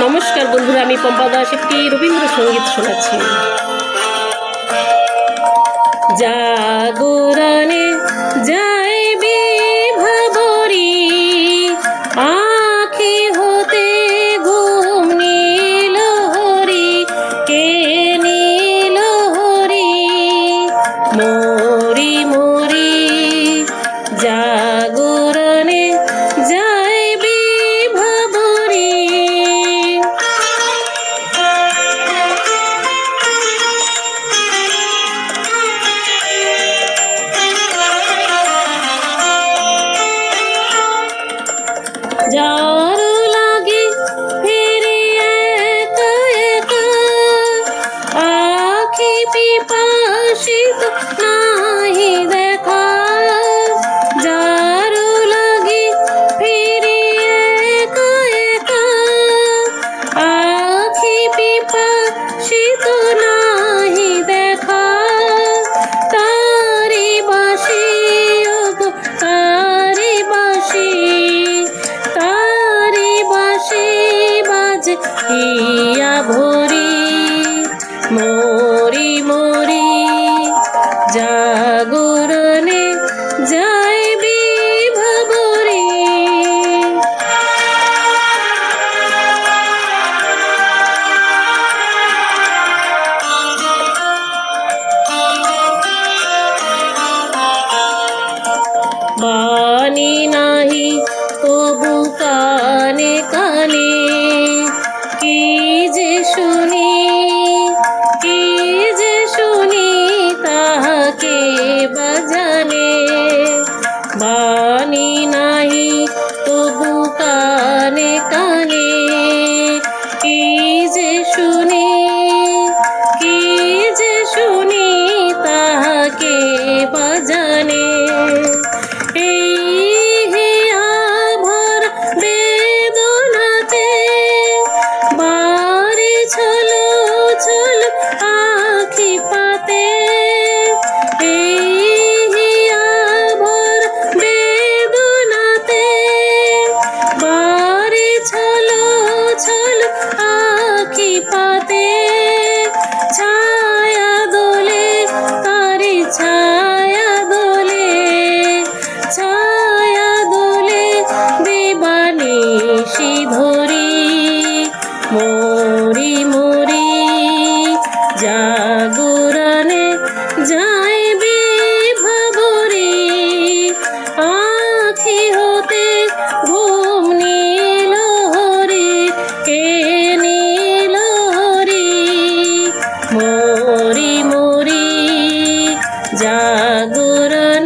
নমস্কার বন্ধুরা, আমি পম্পা দাস একটি রবীন্দ্রসঙ্গীত শোনাচ্ছি। জাগরণে যাইবি ভাবরি, আখি হতে ঘুম নীল হরি, কে নীল হরি মরি মরি। জাগরণে যাইবি ভাবরি, যার লাগে ফিরে একা একা, আখি পিপাসিত নাহি দেখা। যার লাগে ফিরে একা একা, আখি পিপাসিত নাহি দেখা। তারি বাসি ওগো তারি বাসি, তারি বাসি বাজে ইয়া ভরি, মরি মরি। জাগরণে যাইবি ভাবরি, বাণী নাহি তবু কানে কানে, কি যে শুনি কি যে শুনি তাহাকে বাজানে। বাণী নাহি তবু কানে কানে, কি যে শুনি কি যে শুনি তাহাকে বাজানে। এই হিয়া ভর বেদনাতে বাড়ি ছলো ছলো আখি পাতে। এই হিয়া ভর বেদনাতে বাড়ি ছলো ছলো আখি পাতে। ছায়া দোলে তারি ছায়া দোলে, ছায়া দোলে দিবানিশি ধরি, মরি মরি। জাগরণে যাইবি ভাবরি, আখি হতে ঘুম নীল হরি, কে নীল হরি মরি মরি। জাগরণে